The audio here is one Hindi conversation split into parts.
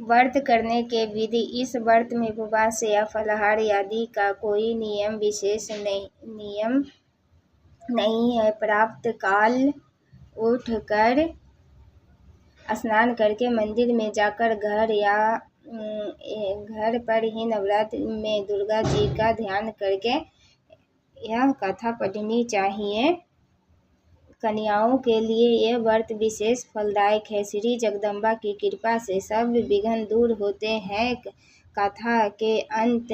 व्रत करने के विधि। इस व्रत में उपवास या फलाहार आदि का कोई विशेष नियम नहीं है। प्रातः काल उठकर स्नान करके मंदिर में जाकर घर पर ही नवरात्र में दुर्गा जी का ध्यान करके यह कथा पढ़नी चाहिए। कन्याओं के लिए यह व्रत विशेष फलदायक है। श्री जगदम्बा की कृपा से सब विघ्न दूर होते हैं। कथा के अंत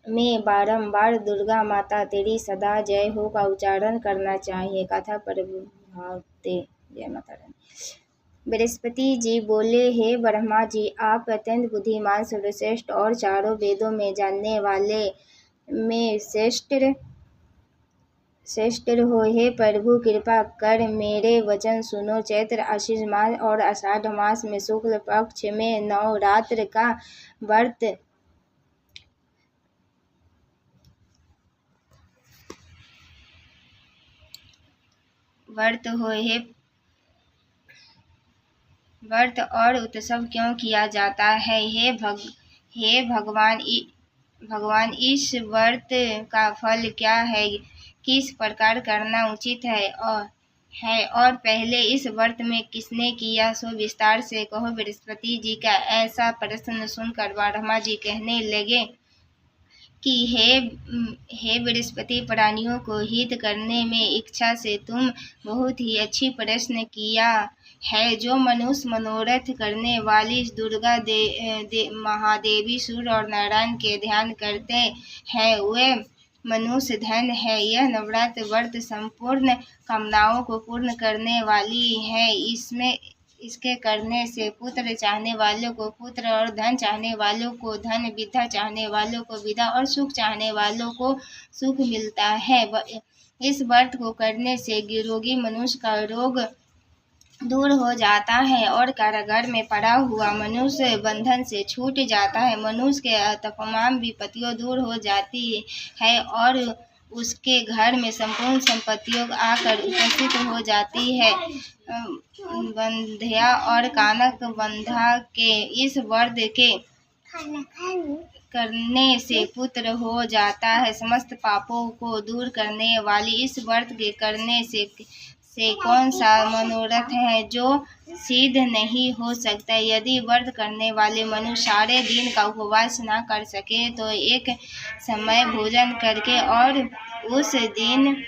में बारंबार दुर्गा माता तेरी सदा जय हो का उच्चारण करना चाहिए। कथा प्रभावते। जय माता रानी। बृहस्पति जी बोले, हे ब्रह्मा जी, आप अत्यंत बुद्धिमान, सर्वश्रेष्ठ और चारों वेदों में जानने वाले में श्रेष्ठ हो। हे प्रभु, कृपा कर मेरे वचन सुनो। चैत्र आश्विन मास और आषाढ़ मास में शुक्ल पक्ष में नवरात्र का व्रत हो। व्रत और उत्सव क्यों किया जाता है? हे भगवान, इस व्रत का फल क्या है? किस प्रकार करना उचित है? और पहले इस व्रत में किसने किया, सो विस्तार से कहो। बृहस्पति जी का ऐसा प्रश्न सुनकर ब्रह्मा जी कहने लगे कि हे बृहस्पति, प्राणियों को हित करने में इच्छा से तुम बहुत ही अच्छी प्रश्न किया है। जो मनुष्य मनोरथ करने वाली दुर्गा महादेवी, सूर्य और नारायण के ध्यान करते हैं, वे मनुष्य धन है। यह नवरात्र व्रत संपूर्ण कामनाओं को पूर्ण करने वाली है। इसके करने से पुत्र चाहने वालों को पुत्र और धन चाहने वालों को धन, विद्या चाहने वालों को विद्या और सुख चाहने वालों को सुख मिलता है। इस व्रत को करने से रोगी मनुष्य का रोग दूर हो जाता है और कारागार में पड़ा हुआ मनुष्य बंधन से छूट जाता है। मनुष्य के तमाम विपत्तियां दूर हो जाती है और उसके घर में संपूर्ण संपत्तियों आकर उपस्थित हो जाती है। बंध्या और कानक बंधा के इस व्रत के करने से पुत्र हो जाता है। समस्त पापों को दूर करने वाली इस व्रत के करने से कौन सा मनोरथ है जो सिद्ध नहीं हो सकता? यदि व्रत करने वाले मनुष्य सारे दिन का उपवास न कर सके तो एक समय भोजन करके और उस दिन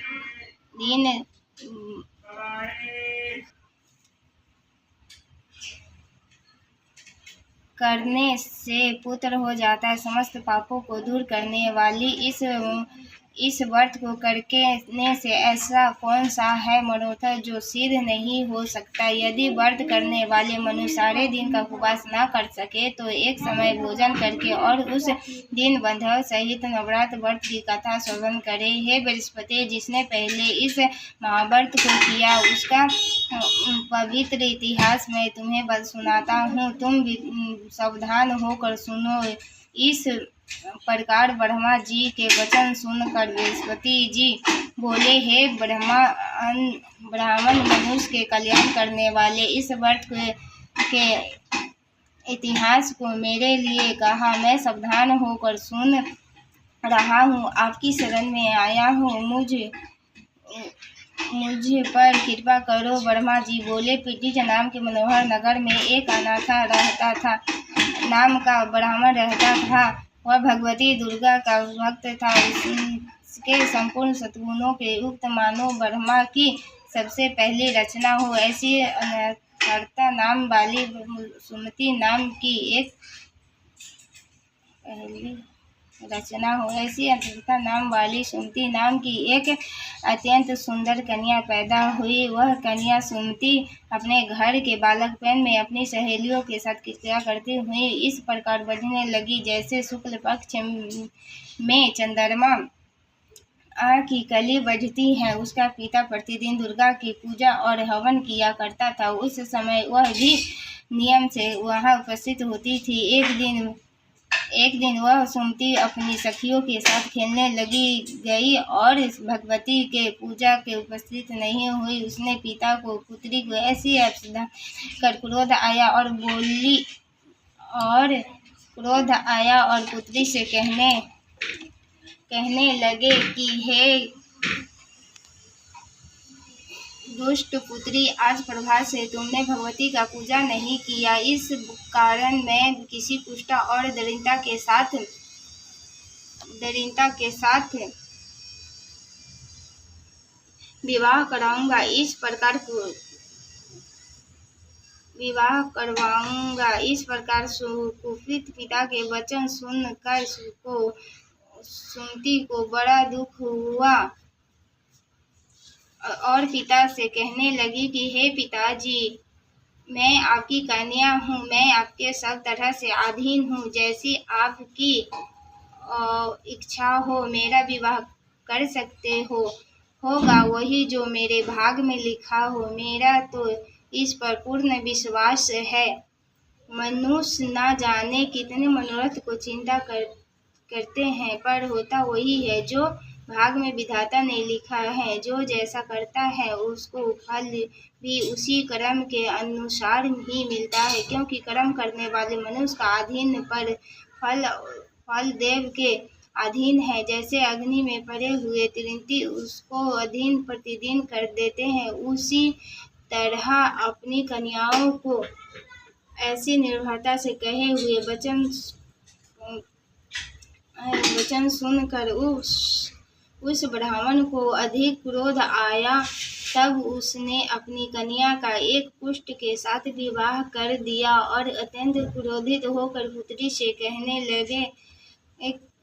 करने से पुत्र हो जाता है। समस्त पापों को दूर करने वाली इस व्रत को करने से ऐसा कौन सा है मनोरथ जो सिद्ध नहीं हो सकता? यदि व्रत करने वाले मनुष्य सारे दिन का उपवास न कर सके तो एक समय भोजन करके और उस दिन बंधव सहित नवरात्र व्रत की कथा श्रवण करे। हे बृहस्पति, जिसने पहले इस महाव्रत को किया उसका पवित्र इतिहास मैं तुम्हें सुनाता हूँ। तुम सावधान होकर सुनो। इस प्रकार ब्रह्मा जी के वचन सुनकर बृहस्पति जी बोले, हे ब्राह्मण, मनुष्य के कल्याण करने वाले इस व्रत के इतिहास को मेरे लिए कहा। मैं सावधान होकर सुन रहा हूँ। आपकी शरण में आया हूँ। मुझ पर कृपा करो। ब्रह्मा जी बोले, पृथ्वी नाम के मनोहर नगर में एक अनाथा रहता था। नाम का ब्राह्मण रहता था। वह भगवती दुर्गा का भक्त था। उसके संपूर्ण सद्गुणों के युक्त मानो ब्रह्मा की सबसे पहली रचना हो ऐसी अनर्थता नाम वाली सुमति नाम की एक अत्यंत सुंदर कन्या पैदा हुई। वह कन्या सुमति अपने घर के बालकपन में अपनी सहेलियों के साथ क्रीड़ा करती हुई इस प्रकार बढ़ने लगी, जैसे शुक्ल पक्ष में चंद्रमा की कली बढ़ती है। उसका पिता प्रतिदिन दुर्गा की पूजा और हवन किया करता था। उस समय वह भी नियम से वहां उपस्थित होती थी। एक दिन वह सुमति अपनी सखियों के साथ खेलने गई और भगवती के पूजा के उपस्थित नहीं हुई। उसने पिता को पुत्री को ऐसी अप्सरा कर क्रोध आया और और क्रोध आया और पुत्री से कहने लगे कि हे दुष्ट पुत्री, आज प्रभात से तुमने भगवती का पूजा नहीं किया। इस कारण मैं किसी कुष्ठा और दरिद्रता के साथ विवाह कराऊंगा। इस प्रकार कुपित पिता के वचन सुनती को बड़ा दुख हुआ और पिता से कहने लगी कि हे पिताजी, मैं आपकी कन्या हूँ, मैं आपके सब तरह से अधीन हूँ। जैसी आपकी इच्छा हो मेरा विवाह कर सकते होगा वही जो मेरे भाग में लिखा हो। मेरा तो इस पर पूर्ण विश्वास है। मनुष्य न जाने कितने मनोरथ को चिंता करते हैं, पर होता वही है जो भाग में विधाता ने लिखा है। जो जैसा करता है उसको फल भी उसी कर्म के अनुसार ही मिलता है, क्योंकि कर्म करने वाले मनुष्य का अधीन पर फल देव के अधीन है। जैसे अग्नि में पड़े हुए तिनके उसको अधीन प्रतिदिन कर देते हैं, उसी तरह अपनी कन्याओं को ऐसी निर्भरता से कहे हुए वचन सुनकर उस ब्राह्मण को अधिक क्रोध आया। तब उसने अपनी कन्या का एक पुष्ट के साथ विवाह कर दिया और अत्यंत क्रोधित होकर पुत्री से कहने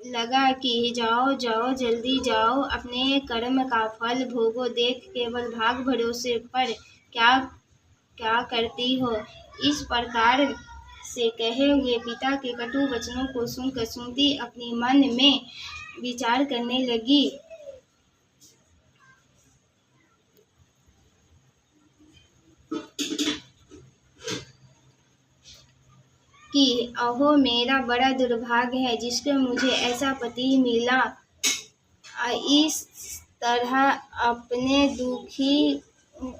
लगा कि जाओ जल्दी जाओ, अपने कर्म का फल भोगो। देख केवल भाग भरोसे पर क्या करती हो। इस प्रकार से कहे हुए पिता के कटु वचनों को सुनकर सुमति अपने मन में विचार करने लगी कि अहो, मेरा बड़ा दुर्भाग्य है जिसके मुझे ऐसा पति मिला। इस तरह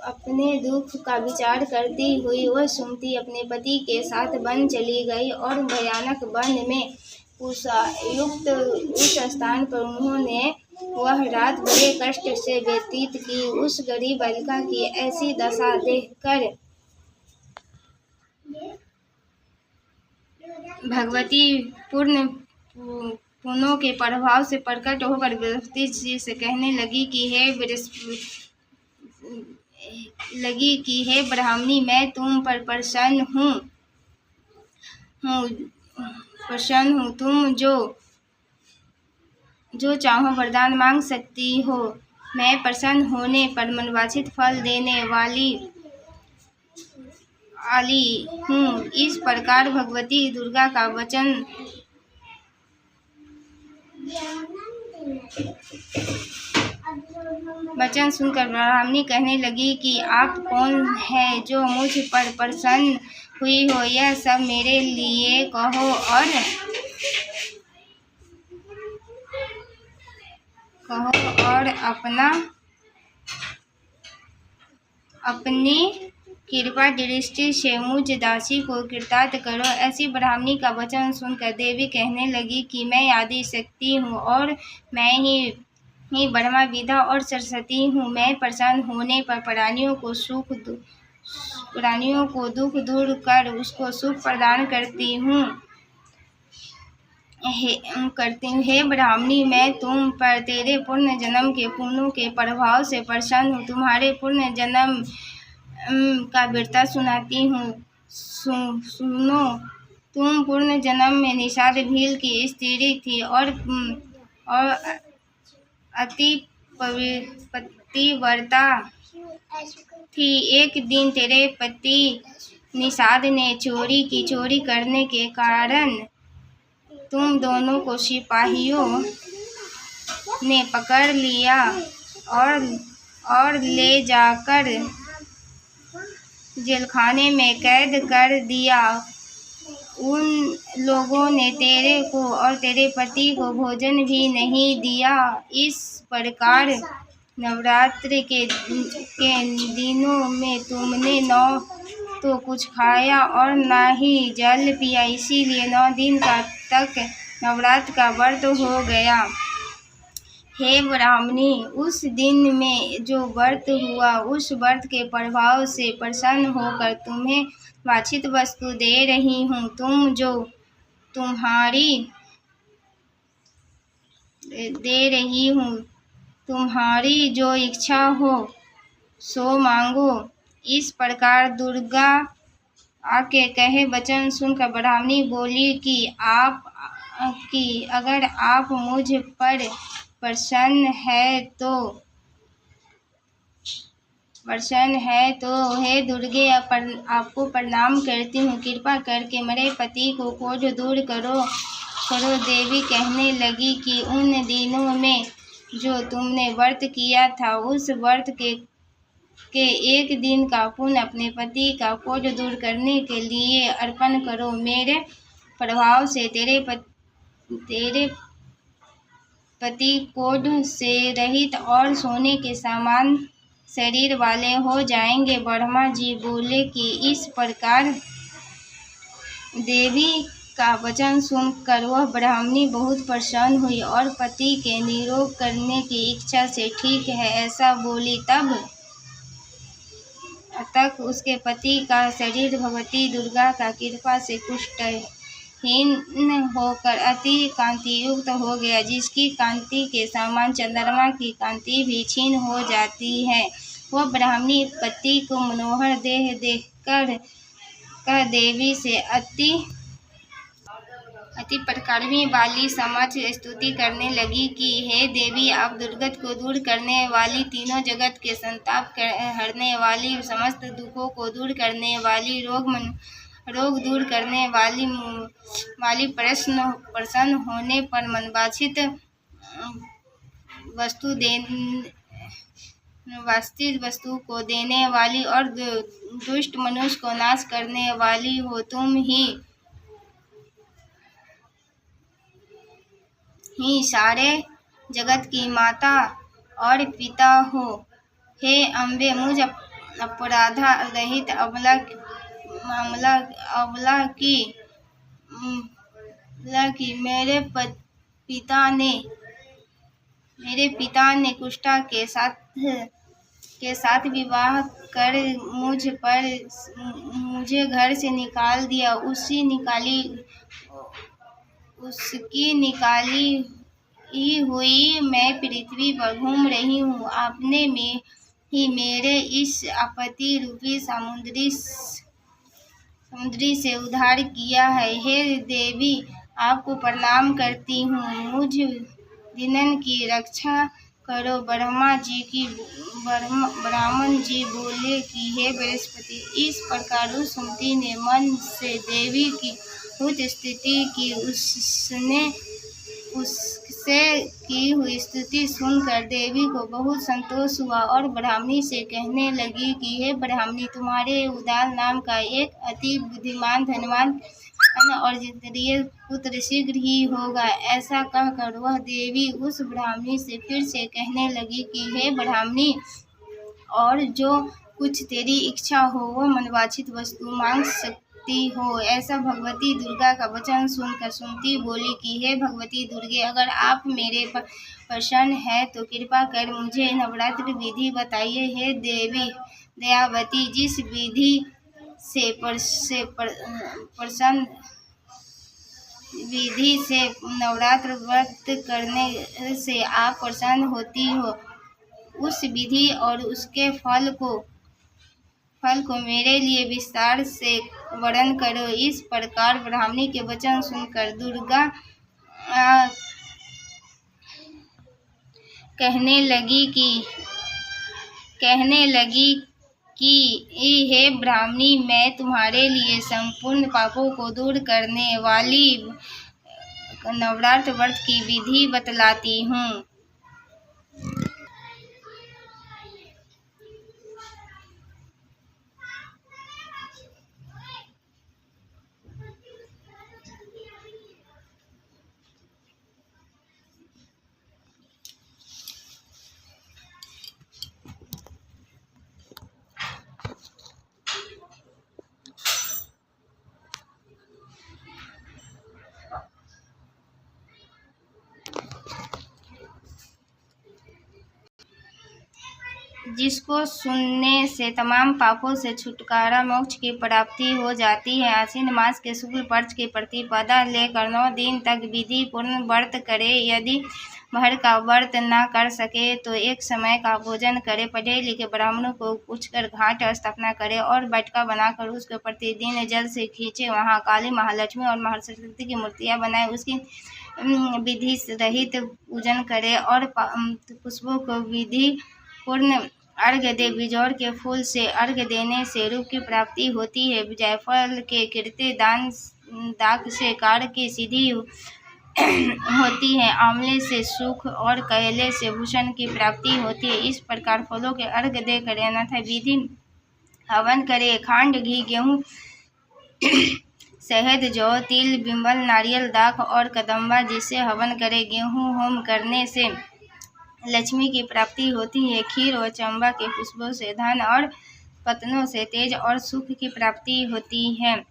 अपने दुख का विचार करती हुई वह सुमति अपने पति के साथ वन चली गई और भयानक वन में कुशायुक्त उस स्थान पर उन्होंने वह रात बड़े कष्ट से व्यतीत की। उस गरीब बालिका की ऐसी दशा देखकर भगवती पुण्यों के प्रभाव से प्रकट होकर बृहस्पति जी से कहने लगी कि हे ब्राह्मणी, मैं तुम पर प्रसन्न हूँ। तुम जो चाहो वरदान मांग सकती हो। मैं प्रसन्न होने पर मनवांछित फल देने वाली हूँ। इस प्रकार भगवती दुर्गा का वचन सुनकर ब्राह्मणी कहने लगी कि आप कौन है जो मुझ पर प्रसन्न हुई हो। यह सब मेरे लिए कहो और अपनी कृपा दृष्टि से मुझ दासी को कृतार्थ करो। ऐसी ब्राह्मणी का वचन सुनकर देवी कहने लगी कि मैं आदि शक्ति हूँ और मैं ही ब्रह्मा विद्या और सरस्वती हूँ। मैं प्रसन्न होने पर प्राणियों को दुख दूर कर उसको सुख प्रदान करती हूँ। हे ब्राह्मणी, मैं तुम पर तेरे पूर्ण जन्म के पुण्यों के प्रभाव से प्रसन्न हूँ। तुम्हारे पूर्ण जन्म का वृत्तांत सुनाती हूँ, सुनो। तुम पूर्ण जन्म में निषाद भील की स्त्री थी और अति पतिव्रता थी। एक दिन तेरे पति निषाद ने चोरी की। चोरी करने के कारण तुम दोनों को सिपाहियों ने पकड़ लिया और ले जाकर जेलखाने में कैद कर दिया। उन लोगों ने तेरे को और तेरे पति को भोजन भी नहीं दिया। इस प्रकार नवरात्रि के दिनों में तुमने तो कुछ खाया और ना ही जल पिया, इसीलिए 9 दिन का तक नवरात्र का व्रत हो गया। हे ब्राह्मणी, उस दिन में जो व्रत हुआ, उस व्रत के प्रभाव से प्रसन्न होकर तुम्हें वांछित वस्तु दे रही हूँ। तुम्हारी जो इच्छा हो सो मांगो। इस प्रकार दुर्गा आके कहे वचन सुनकर ब्राह्मणी बोली कि अगर आप मुझ पर प्रसन्न है तो हे दुर्गे, आपको प्रणाम करती हूँ। कृपा करके मेरे पति को क्रोध दूर करो। देवी कहने लगी कि उन दिनों में जो तुमने व्रत किया था, उस व्रत के एक दिन का पुण्य अपने पति का क्रोध दूर करने के लिए अर्पण करो। मेरे प्रभाव से तेरे पति क्रोध से रहित और सोने के समान शरीर वाले हो जाएंगे। ब्रह्मा जी बोले कि इस प्रकार देवी का वचन सुनकर वह ब्राह्मणी बहुत प्रसन्न हुई और पति के निरोग करने की इच्छा से ठीक है ऐसा बोली। तब तक उसके पति का शरीर भगवती दुर्गा का कृपा से कुष्ठहीन होकर अति कांति युक्त हो गया, जिसकी कांति के समान चंद्रमा की कांति भी क्षीण हो जाती है। वह ब्राह्मणी पति को मनोहर देह देखकर देवी से अति प्रकारवी वाली समझ स्तुति करने लगी कि हे देवी, आप दुर्गत को दूर करने वाली, तीनों जगत के संताप हरने वाली, समस्त दुखों को दूर करने वाली, रोग दूर करने वाली प्रसन्न होने पर मनवांछित वस्तु को देने वाली और दुष्ट मनुष्य को नाश करने वाली हो। तुम ही सारे जगत की माता और पिता हो। हे अम्बे, मुझ अपराधा रहित अबला की मेरे पिता ने कुष्ठा के साथ विवाह कर मुझे घर से निकाल दिया। उसकी निकाली हुई मैं पृथ्वी पर घूम रही हूँ। आपने ही मेरे इस आपत्ति रूपी समुद्री से उद्धार किया है। हे देवी, आपको प्रणाम करती हूँ। मुझ दीनन की रक्षा करो। ब्राह्मण जी बोले कि हे बृहस्पति, इस प्रकार उस सुमति ने मन से देवी की उच्च स्तुति की। उससे की हुई स्तुति सुनकर देवी को बहुत संतोष हुआ और ब्राह्मणी से कहने लगी कि हे ब्राह्मणी, तुम्हारे उदार नाम का एक अति बुद्धिमान, धनवान और जितेंद्रिय पुत्र शीघ्र ही होगा। ऐसा कहकर वह देवी उस ब्राह्मणी से फिर से कहने लगी कि हे ब्राह्मणी, और जो कुछ तेरी इच्छा हो वह मनवांछित वस्तु मांग सकती हो। ऐसा भगवती दुर्गा का वचन सुनकर सुमति बोली कि हे भगवती दुर्गे, अगर आप मेरे पर प्रसन्न है तो कृपा कर मुझे नवरात्र विधि बताइए। हे देवी दयावती, जिस विधि से नवरात्र व्रत करने से आप प्रसन्न होती हो, उस विधि और उसके फल को मेरे लिए विस्तार से वर्णन करो। इस प्रकार ब्राह्मणी के वचन सुनकर दुर्गा कहने लगी कि हे ब्राह्मणी, मैं तुम्हारे लिए संपूर्ण पापों को दूर करने वाली नवरात्र व्रत की विधि बतलाती हूँ। जिसको सुनने से तमाम पापों से छुटकारा, मोक्ष की प्राप्ति हो जाती है। आश्विन मास के शुक्ल पक्ष की प्रतिपदा लेकर 9 दिन तक विधि पूर्ण व्रत करे। यदि भर का व्रत न कर सके तो एक समय का भोजन करे। पढ़े लिखे ब्राह्मणों को पूछकर घाट स्थापना करे और बैठका बनाकर उसको प्रतिदिन जल से खींचे। वहाँ काली, महालक्ष्मी और महासरस्वती की मूर्तियाँ बनाए उसकी विधि रहित पूजन करे और पुष्पों को विधि पूर्ण अर्घ्य दे। बिजौर के फूल से अर्घ्य देने से रूप की प्राप्ति होती है। जायफल के कीर्ति दाक से कार्य की सिद्धि होती है। आंवले से सुख और केले से भूषण की प्राप्ति होती है। इस प्रकार फलों के अर्घ्य देकर अन्यथा विधि हवन करे। खांड, घी, गेहूँ, शहद, जौ, तिल, बिंबल, नारियल, दाख और कदम्बा जिससे हवन करे। गेहूँ होम करने से लक्ष्मी की प्राप्ति होती है। खीर और चंबा के पुष्पों से धन और पत्तों से तेज और सुख की प्राप्ति होती है।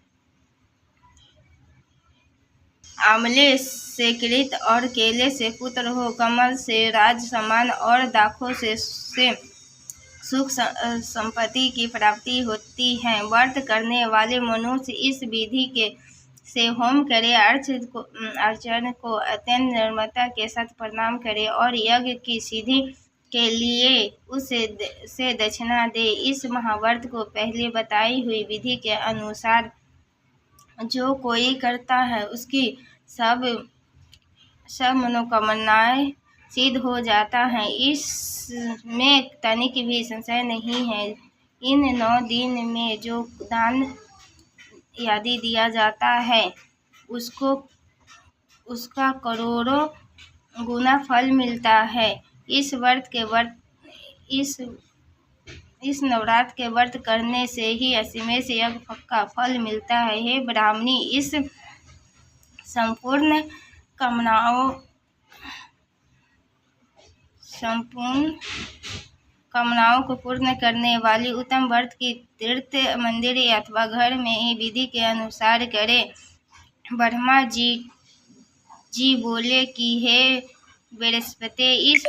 आंवले से कृत और केले से पुत्र हो। कमल से राज सम्मान और दाखों से सुख संपत्ति की प्राप्ति होती है। व्रत करने वाले मनुष्य इस विधि के से होम करे। अर्चन को अत्यंत निर्मलता के साथ प्रणाम करे और यज्ञ की सिद्धि के लिए उसे दक्षिणा दे। इस महाव्रत को पहले बताई हुई विधि के अनुसार जो कोई करता है उसकी सब मनोकामनाएं सिद्ध हो जाता है। इसमें तनिक भी संशय नहीं है। इन 9 दिन में जो दान आदि दिया जाता है उसका करोड़ों गुना फल मिलता है। इस नवरात्र के व्रत करने से ही असीमेश यज्ञ का फल मिलता है। हे ब्राह्मणी, इस संपूर्ण कामनाओं को पूर्ण करने वाली उत्तम व्रत की तीर्थ मंदिर अथवा घर में ही विधि के अनुसार करें। ब्रह्मा जी बोले कि हे बृहस्पति, इस